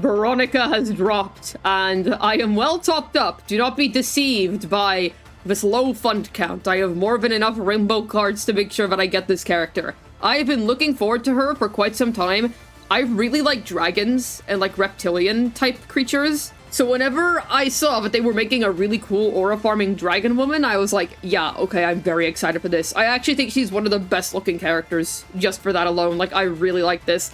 Veronica has dropped, and I am well topped up. Do not be deceived by this low fund count. I have more than enough rainbow cards to make sure that I get this character. I have been looking forward to her for quite some time. I really like dragons and like reptilian type creatures. So whenever I saw that they were making a really cool aura farming dragon woman, I was like, yeah, okay, I'm very excited for this. I actually think she's one of the best looking characters just for that alone. Like, I really like this.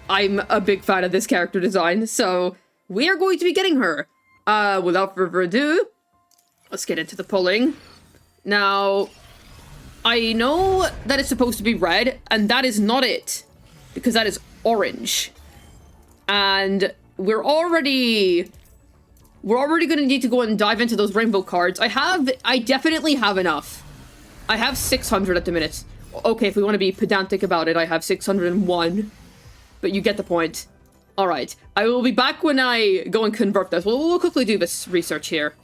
I'm a big fan of this character design, so we are going to be getting her. Without further ado, let's get into the pulling. Now, I know that it's supposed to be red, and that is not it, because that is orange. And we're already going to need to go and dive into those rainbow cards. I definitely have enough. I have 600 at the minute. Okay, if we want to be pedantic about it, I have 601. But you get the point. Alright, I will be back when I go and convert this. We'll quickly do this research here.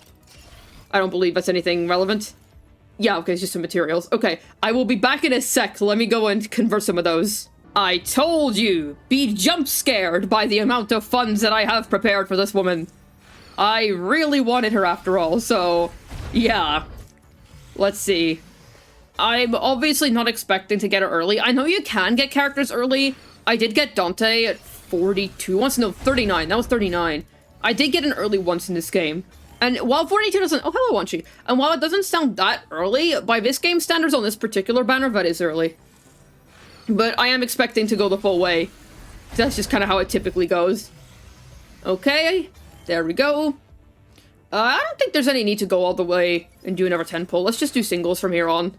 I don't believe that's anything relevant. Yeah, okay, it's just some materials. Okay, I will be back in a sec. Let me go and convert some of those. I told you! Be jump scared by the amount of funds that I have prepared for this woman. I really wanted her after all, so yeah. Let's see. I'm obviously not expecting to get her early. I know you can get characters early. I did get Dante at 42 once. No, 39. That was 39. I did get an early once in this game. And while 42 doesn't... Oh, hello, Wanchi. And while it doesn't sound that early, by this game standards on this particular banner, that is early. But I am expecting to go the full way. That's just kind of how it typically goes. Okay. There we go. I don't think there's any need to go all the way and do another 10 pull. Let's just do singles from here on.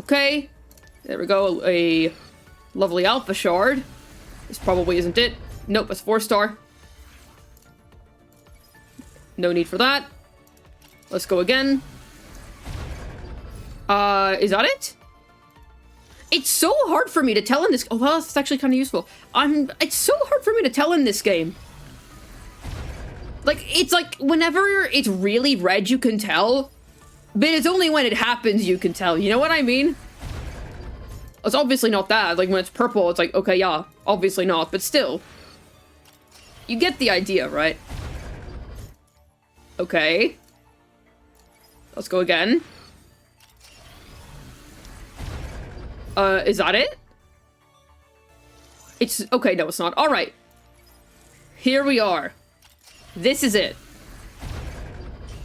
Okay. There we go. A lovely alpha shard. This probably isn't it. Nope, it's 4-star. No need for that. Let's go again. Is that it? It's so hard for me to tell in this... Oh, well, that's actually kind of useful. It's so hard for me to tell in this game. Like, it's like, whenever it's really red, you can tell. But it's only when it happens you can tell. You know what I mean? It's obviously not that. Like, when it's purple, it's like, okay, yeah, obviously not. But still. You get the idea, right? Okay. Let's go again. Is that it? It's... Okay, no, it's not. Alright. Here we are. This is it.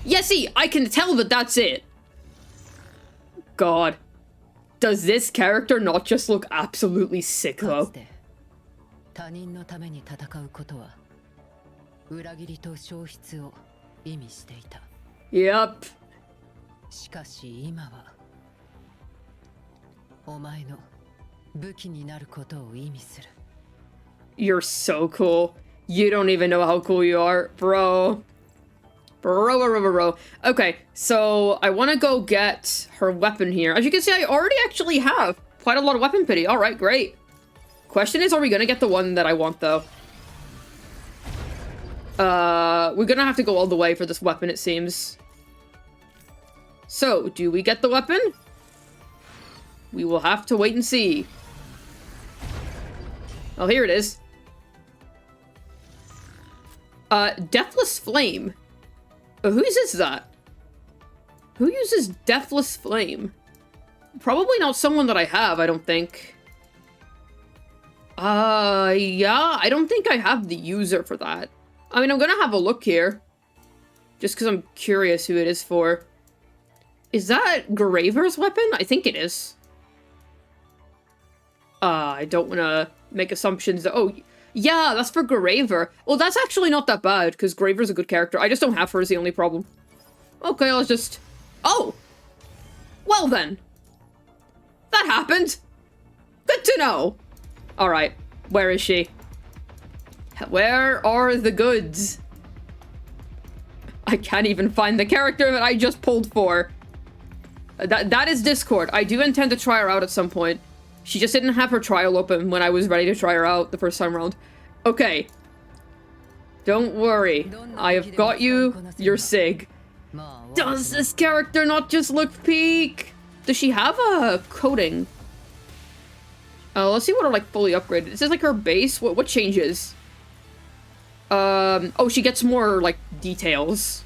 Yeah, see, I can tell that that's it. God. Does this character not just look absolutely sick, though? Yep. You're so cool. You don't even know how cool you are, bro. Bro. Okay, so I want to go get her weapon here. As you can see, I already actually have quite a lot of weapon pity. All right, great. Question is, are we going to get the one that I want, though? We're going to have to go all the way for this weapon, it seems. So, do we get the weapon? We will have to wait and see. Oh, here it is. Deathless Flame. Who uses that? Who uses Deathless Flame? Probably not someone that I have, I don't think. Yeah, I don't think I have the user for that. I mean, I'm gonna have a look here. Just because I'm curious who it is for. Is that Graver's weapon? I think it is. I don't want to make assumptions. Oh, yeah, that's for Graver. Well, that's actually not that bad, because Graver's a good character. I just don't have her is the only problem. Okay, I'll just... Oh! Well then. That happened. Good to know. Alright, where is she? Where are the goods? I can't even find the character that I just pulled for. That is Discord. I do intend to try her out at some point. She just didn't have her trial open when I was ready to try her out the first time around. Okay. Don't worry. I have got you your Sig. Does this character not just look peak? Does she have a coating? Let's see what are like fully upgraded. Is this like her base? What changes? Oh, she gets more, like, details.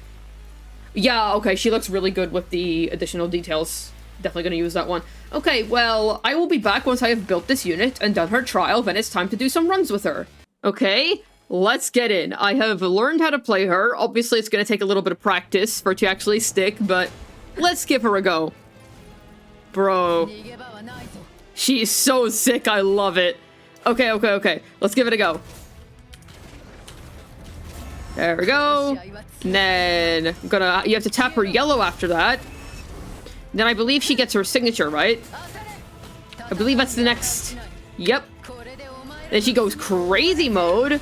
Yeah, okay, she looks really good with the additional details. Definitely gonna use that one. Okay, well, I will be back once I have built this unit and done her trial, then it's time to do some runs with her. Okay, let's get in. I have learned how to play her. Obviously, it's gonna take a little bit of practice for it to actually stick, but let's give her a go. Bro. She's so sick, I love it. Okay. Let's give it a go. There we go. And then you have to tap her yellow after that. Then I believe she gets her signature, right? I believe that's the next. Yep. Then she goes crazy mode.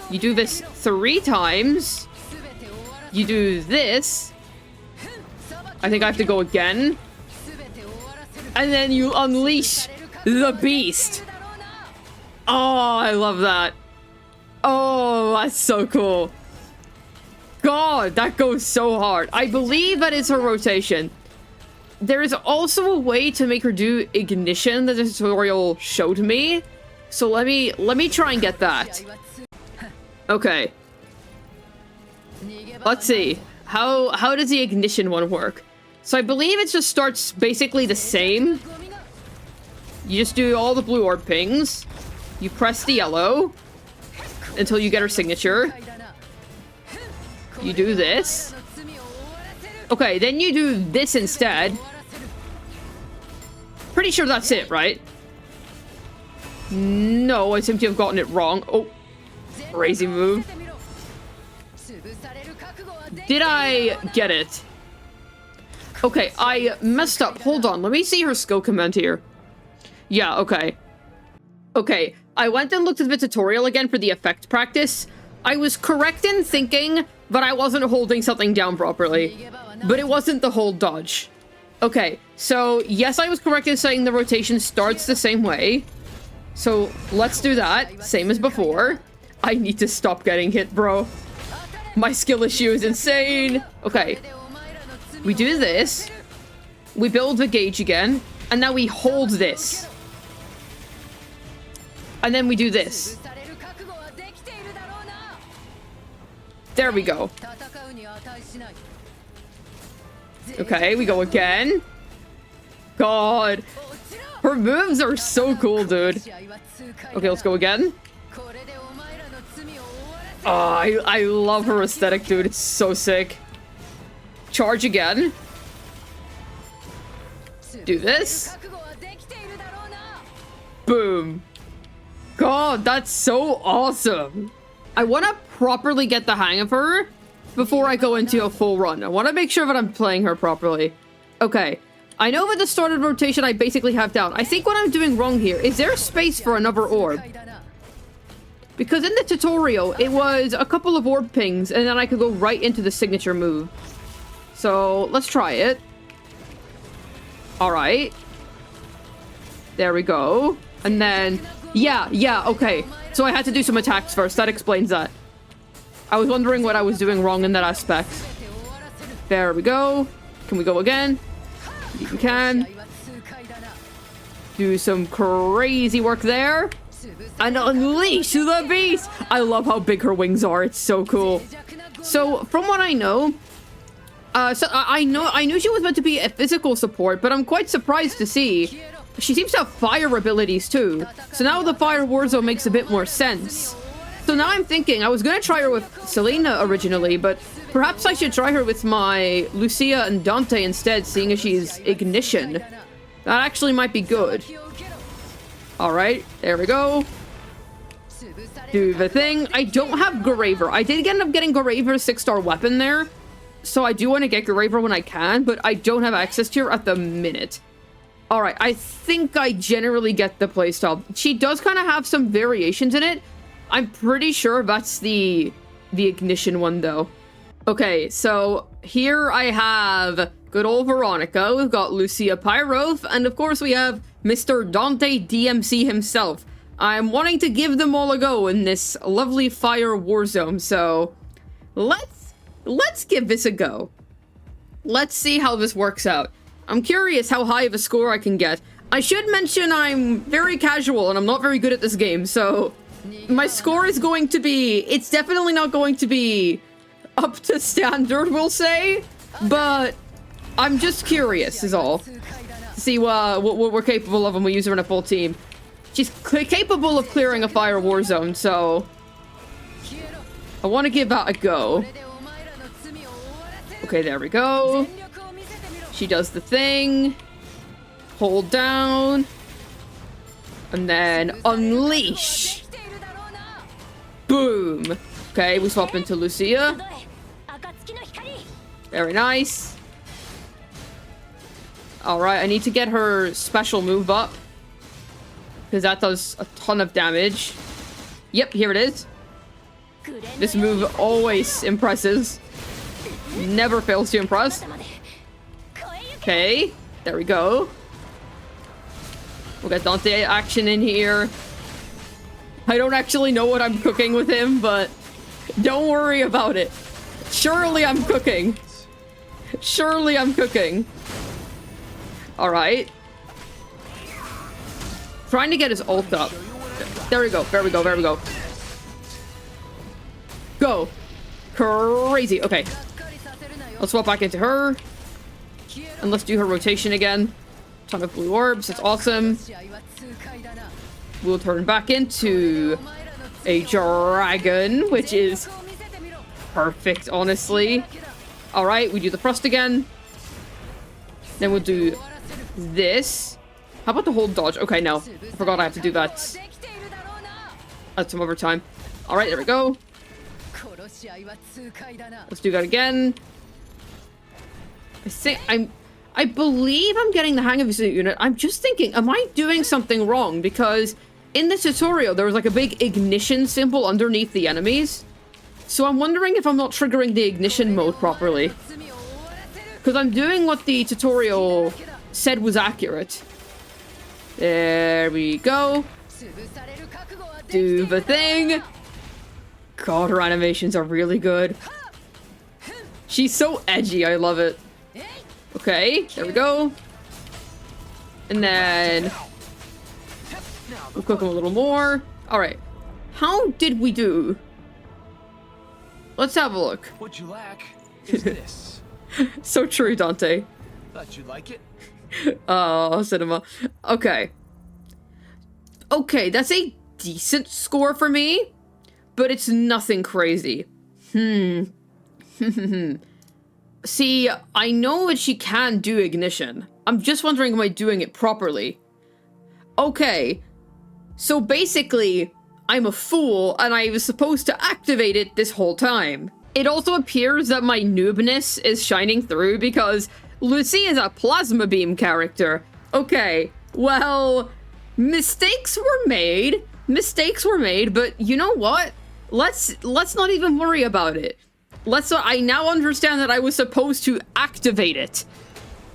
You do this 3 times. You do this. I think I have to go again. And then you unleash the beast. Oh, I love that. Oh, that's so cool. God, that goes so hard. I believe that is her rotation. There is also a way to make her do ignition that the tutorial showed me. So let me try and get that. Okay. Let's see. How does the ignition one work? So I believe it just starts basically the same. You just do all the blue orb pings. You press the yellow until you get her signature. You do this. Okay, then you do this instead. Pretty sure that's it, right? No, I seem to have gotten it wrong. Oh, crazy move. Did I get it? Okay, I messed up. Hold on, let me see her skill command here. Yeah, okay. Okay, I went and looked at the tutorial again for the effect practice. I was correct in thinking that I wasn't holding something down properly, but it wasn't the hold dodge. Okay, so yes, I was correct in saying the rotation starts the same way. So let's do that, same as before. I need to stop getting hit, bro. My skill issue is insane. Okay, we do this. We build the gauge again, and now we hold this. And then we do this. There we go. Okay, we go again. God. Her moves are so cool, dude. Okay, let's go again. Oh, I love her aesthetic, dude. It's so sick. Charge again. Do this. Boom. God, that's so awesome. I want to properly get the hang of her before I go into a full run. I want to make sure that I'm playing her properly. Okay. I know that the started rotation I basically have down. I think what I'm doing wrong here is there space for another orb? Because in the tutorial, it was a couple of orb pings and then I could go right into the signature move. So let's try it. All right. There we go. And then, yeah, okay. So I had to do some attacks first. That explains that. I was wondering what I was doing wrong in that aspect. There we go. Can we go again? We can. Do some crazy work there. And unleash the beast! I love how big her wings are. It's so cool. So, from what I know, I knew she was meant to be a physical support, but I'm quite surprised to see she seems to have fire abilities too. So now the Fire Warzone makes a bit more sense. So now I'm thinking, I was gonna try her with Selena originally, but perhaps I should try her with my Lucia and Dante instead, seeing as she's Ignition. That actually might be good. Alright, there we go. Do the thing. I don't have Graver. I did end up getting Graver's 6-star weapon there. So I do want to get Graver when I can, but I don't have access to her at the minute. Alright, I think I generally get the playstyle. She does kind of have some variations in it. I'm pretty sure that's the Ignition one, though. Okay, so here I have good old Veronica. We've got Lucia Pyroth, and of course we have Mr. Dante DMC himself. I'm wanting to give them all a go in this lovely Fire Warzone, so let's give this a go. Let's see how this works out. I'm curious how high of a score I can get. I should mention I'm very casual and I'm not very good at this game, so My score is going to be... It's definitely not going to be up to standard, we'll say. But I'm just curious, is all. To see what we're capable of when we use her in a full team. She's capable of clearing a fire war zone, so... I want to give that a go. Okay, there we go. She does the thing. Hold down. And then unleash. Boom. Okay, we swap into Lucia. Very nice. Alright, I need to get her special move up. Because that does a ton of damage. Yep, here it is. This move always impresses. Never fails to impress. Okay, there we go. We'll get Dante action in here. I don't actually know what I'm cooking with him, but don't worry about it. Surely I'm cooking. Surely I'm cooking. Alright. Trying to get his ult up. There we go, there we go, there we go. Go. Crazy. Okay. Let's swap back into her. And let's do her rotation again. Ton of blue orbs. That's awesome. We'll turn back into a dragon, which is perfect, honestly. Alright, we do the thrust again. Then we'll do this. How about the hold dodge? Okay, no. I forgot I have to do that. That's some overtime. Alright, there we go. Let's do that again. I believe I'm getting the hang of this unit. I'm just thinking, am I doing something wrong? Because in the tutorial, there was like a big ignition symbol underneath the enemies. So I'm wondering if I'm not triggering the ignition mode properly. Because I'm doing what the tutorial said was accurate. There we go. Do the thing. God, her animations are really good. She's so edgy, I love it. Okay, there we go. And then we'll cook him a little more. Alright. How did we do? Let's have a look. What you lack is this. So true, Dante. Thought you'd like it. Oh, cinema. Okay. Okay, that's a decent score for me, but it's nothing crazy. See, I know that she can do ignition. I'm just wondering, am I doing it properly? Okay. So basically, I'm a fool, and I was supposed to activate it this whole time. It also appears that my noobness is shining through because Lucy is a plasma beam character. Okay, well, mistakes were made. Mistakes were made, but you know what? Let's not even worry about it. I now understand that I was supposed to activate it.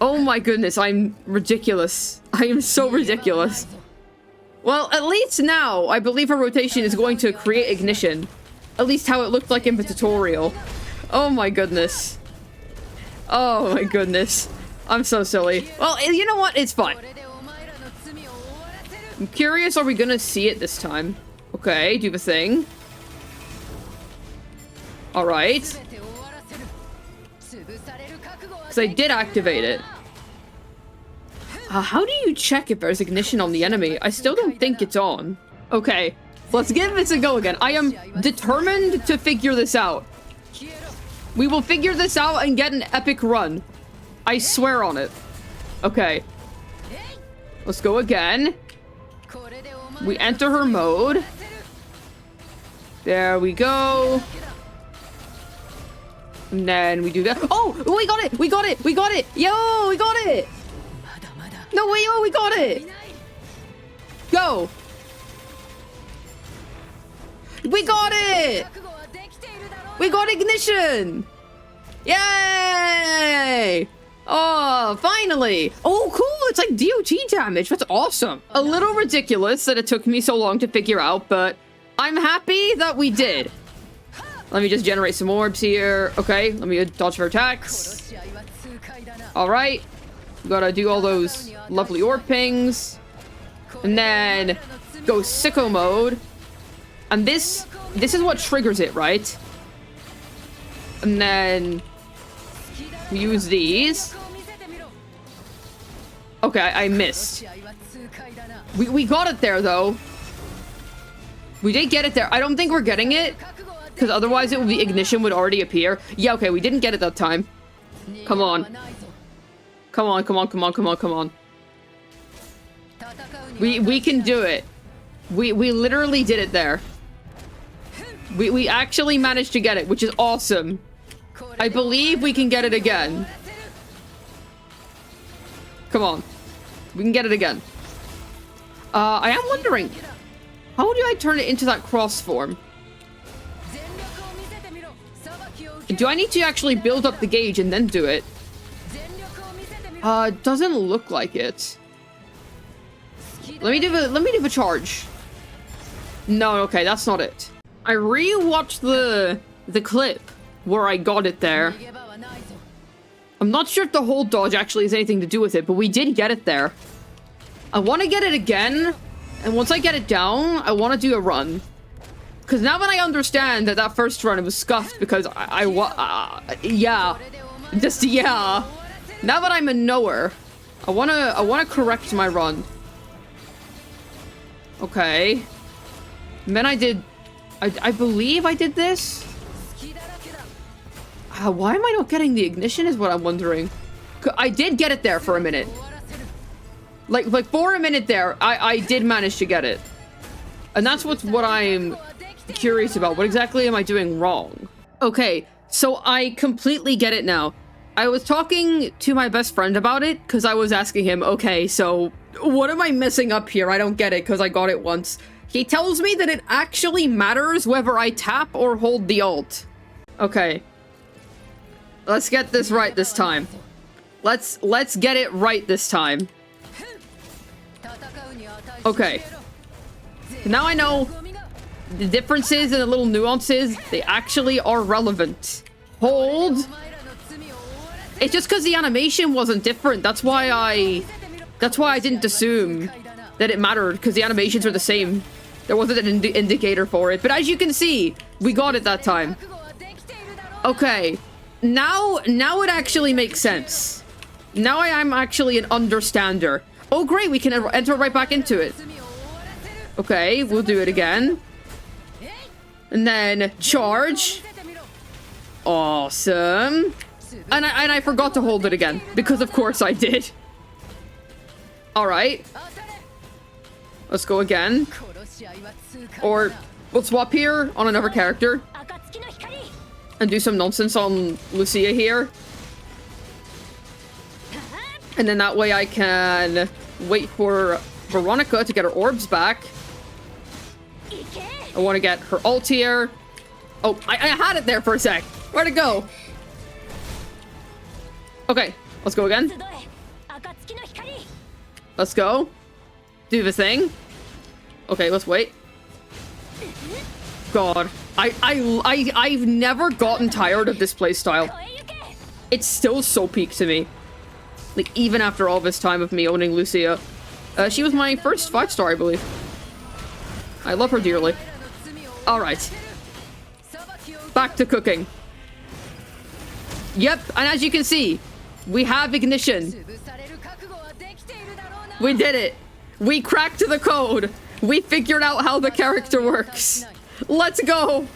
Oh my goodness, I'm ridiculous. I am so ridiculous. Well, at least now, I believe her rotation is going to create ignition. At least how it looked like in the tutorial. Oh my goodness. Oh my goodness. I'm so silly. Well, you know what? It's fine. I'm curious, are we gonna see it this time? Okay, do the thing. Alright. Because I did activate it. How do you check if there's ignition on the enemy? I still don't think it's on. Okay, let's give this a go again. I am determined to figure this out. We will figure this out and get an epic run. I swear on it. Okay. Let's go again. We enter her mode. There we go. And then we do that. Oh, we got it! We got it! We got it! Yo, we got it! No, wait, yo, we got it! Go! We got it! We got ignition! Yay! Oh, finally! Oh, cool! It's like DOT damage. That's awesome. A little ridiculous that it took me so long to figure out, but I'm happy that we did. Let me just generate some orbs here. Okay, let me dodge her attacks. Alright. Gotta do all those lovely orb pings. And then go sicko mode. And this is what triggers it, right? And then we use these. Okay, I missed. We got it there, though. We did get it there. I don't think we're getting it, because otherwise it would be ignition would already appear. Yeah, okay, we didn't get it that time. Come on. Come on, come on, come on, come on, come on. We can do it. We literally did it there. We actually managed to get it, which is awesome. I believe we can get it again. Come on. We can get it again. I am wondering, how do I turn it into that cross form? Do I need to actually build up the gauge and then do it? Doesn't look like it. Let me do a charge. No, okay, that's not it. I re-watched the clip where I got it there. I'm not sure if the hold dodge actually has anything to do with it, but we did get it there. I want to get it again, and once I get it down, I want to do a run. Because now that I understand that that first run, it was scuffed because yeah. Just, yeah. Now that I'm a knower, I wanna correct my run. Okay. And then I believe I did this? Why am I not getting the ignition is what I'm wondering. I did get it there for a minute. Like for a minute there, I did manage to get it. And that's what I'm curious about. What exactly am I doing wrong? Okay, so I completely get it now. I was talking to my best friend about it because I was asking him, okay, so what am I messing up here? I don't get it because I got it once. He tells me that it actually matters whether I tap or hold the alt. Okay. Let's get this right this time. Let's get it right this time. Okay. Now I know the differences and the little nuances, they actually are relevant. Hold. It's just because the animation wasn't different. That's why I didn't assume that it mattered, because the animations were the same. There wasn't an indicator for it. But as you can see, we got it that time. Okay. Now it actually makes sense. Now I am actually an understander. Oh, great. We can enter right back into it. Okay, we'll do it again. And then charge. Awesome. And I forgot to hold it again, because of course I did. All right. Let's go again. Or we'll swap here on another character and do some nonsense on Lucia here. And then that way I can wait for Veronica to get her orbs back. I want to get her ult here. Oh, I had it there for a sec. Where'd it go? Okay, let's go again. Let's go. Do the thing. Okay, let's wait. God, I've never gotten tired of this playstyle. It's still so peak to me. Like, even after all this time of me owning Lucia. She was my first 5-star, I believe. I love her dearly. Alright. Back to cooking. Yep, and as you can see, we have ignition. We did it. We cracked the code. We figured out how the character works. Let's go.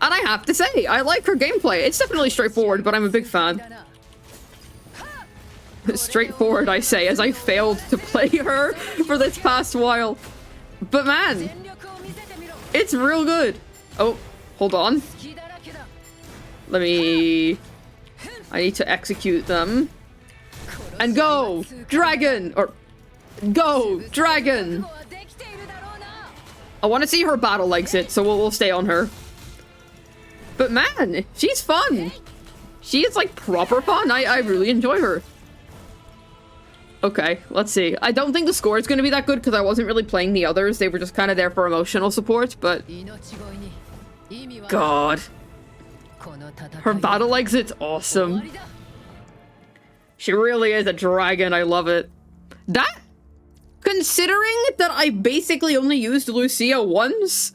And I have to say, I like her gameplay. It's definitely straightforward, but I'm a big fan. Straightforward, I say, as I failed to play her for this past while. But man, it's real good. Oh, hold on. I need to execute them. And go, dragon! Or, go, dragon! I want to see her battle exit, so we'll stay on her. But man, she's fun. She is like proper fun. I really enjoy her. Okay, let's see. I don't think the score is going to be that good because I wasn't really playing the others. They were just kind of there for emotional support, but... God. Her battle exit's awesome. She really is a dragon. I love it. That... Considering that I basically only used Lucia once,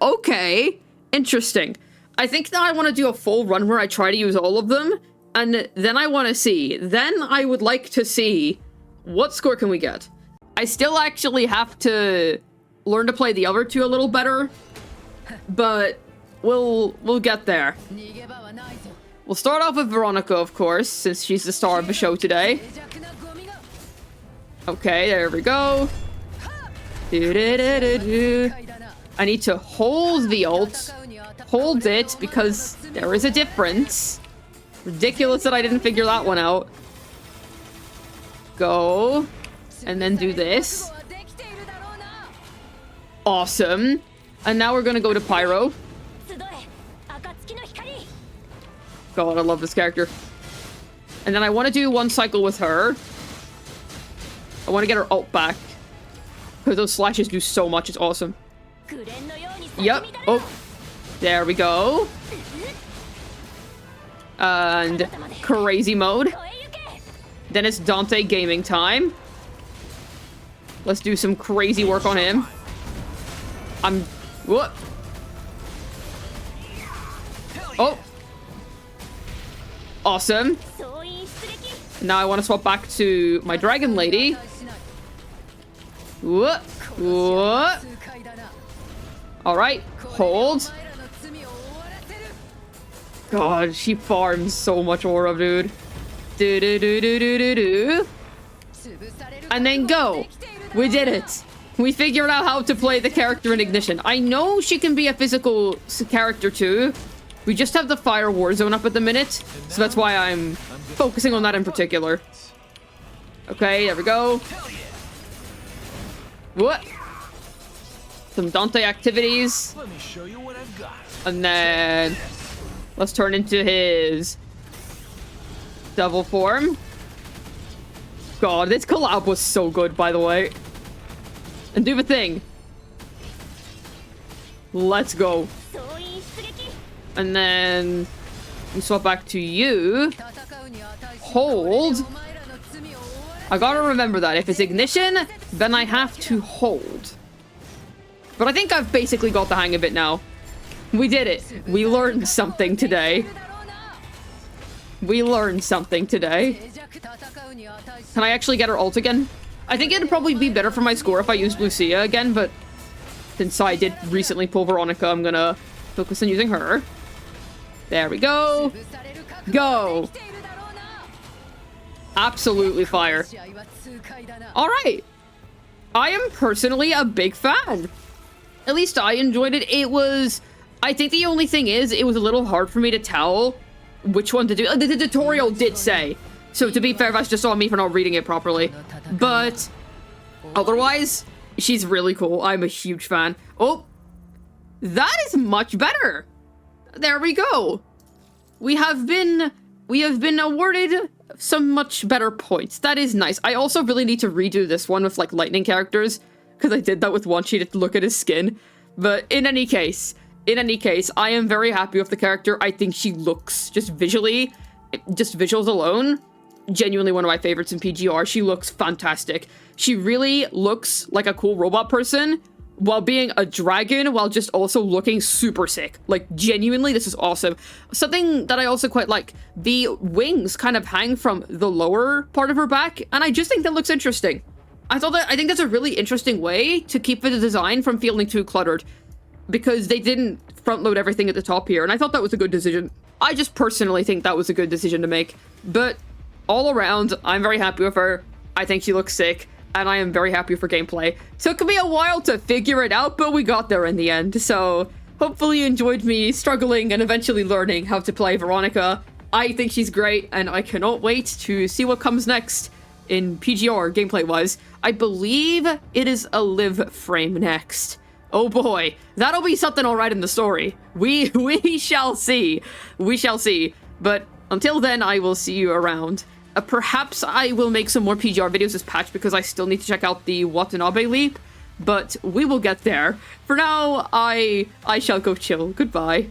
Okay. Interesting. I think now I want to do a full run where I try to use all of them, and then I want to see. Then I would like to see what score can we get. I still actually have to learn to play the other two a little better, but we'll get there. We'll start off with Veronica, of course, since she's the star of the show today. Okay, there we go. I need to hold the ult. Hold it, because there is a difference. Ridiculous that I didn't figure that one out. Go. And then do this. Awesome. And now we're gonna go to Pyro. God, I love this character. And then I want to do one cycle with her. I want to get her ult back. Because those slashes do so much, it's awesome. Yep. Oh. There we go. And crazy mode. Then it's Dante gaming time. Let's do some crazy work on him. What? Oh. Awesome. Now I want to swap back to my dragon lady. What? What? Alright. Hold. God, she farms so much aura, dude. Do. And then go. We did it. We figured out how to play the character in Ignition. I know she can be a physical character too. We just have the Fire War Zone up at the minute, so that's why I'm focusing on that in particular. Okay, there we go. What? Some Dante activities. Let me show you what I've got. And then let's turn into his double form. God, this collab was so good, by the way. And do the thing. Let's go. And then we swap back to you. Hold. I gotta remember that. If it's Ignition, then I have to hold. But I think I've basically got the hang of it now. We did it. We learned something today. We learned something today. Can I actually get her ult again? I think it'd probably be better for my score if I used Lucia again, but since I did recently pull Veronica, I'm gonna focus on using her. There we go. Go. Absolutely fire. Alright. I am personally a big fan. At least I enjoyed it. It was... I think the only thing is, it was a little hard for me to tell which one to do. The tutorial did say. So to be fair, that's just on me for not reading it properly. But otherwise, she's really cool. I'm a huge fan. Oh, that is much better. There we go. We have been awarded some much better points. That is nice. I also really need to redo this one with like lightning characters, because I did that with one sheet to look at his skin. But in any case, I am very happy with the character. I think she looks, just visually, just visuals alone, genuinely one of my favorites in PGR. She looks fantastic. She really looks like a cool robot person while being a dragon, while just also looking super sick. Like, genuinely, this is awesome. Something that I also quite like, the wings kind of hang from the lower part of her back, and I just think that looks interesting. I think that's a really interesting way to keep the design from feeling too cluttered, because they didn't front load everything at the top here, and I thought that was a good decision. I just personally think that was a good decision to make. But all around, I'm very happy with her. I think she looks sick, and I am very happy for gameplay. Took me a while to figure it out, but we got there in the end. So hopefully you enjoyed me struggling and eventually learning how to play Veronica. I think she's great, and I cannot wait to see what comes next in PGR gameplay-wise. I believe it is a live frame next. Oh boy, that'll be something all right in the story. We shall see. We shall see. But until then, I will see you around. Perhaps I will make some more PGR videos this patch, because I still need to check out the Watanabe leap. But we will get there. For now, I shall go chill. Goodbye.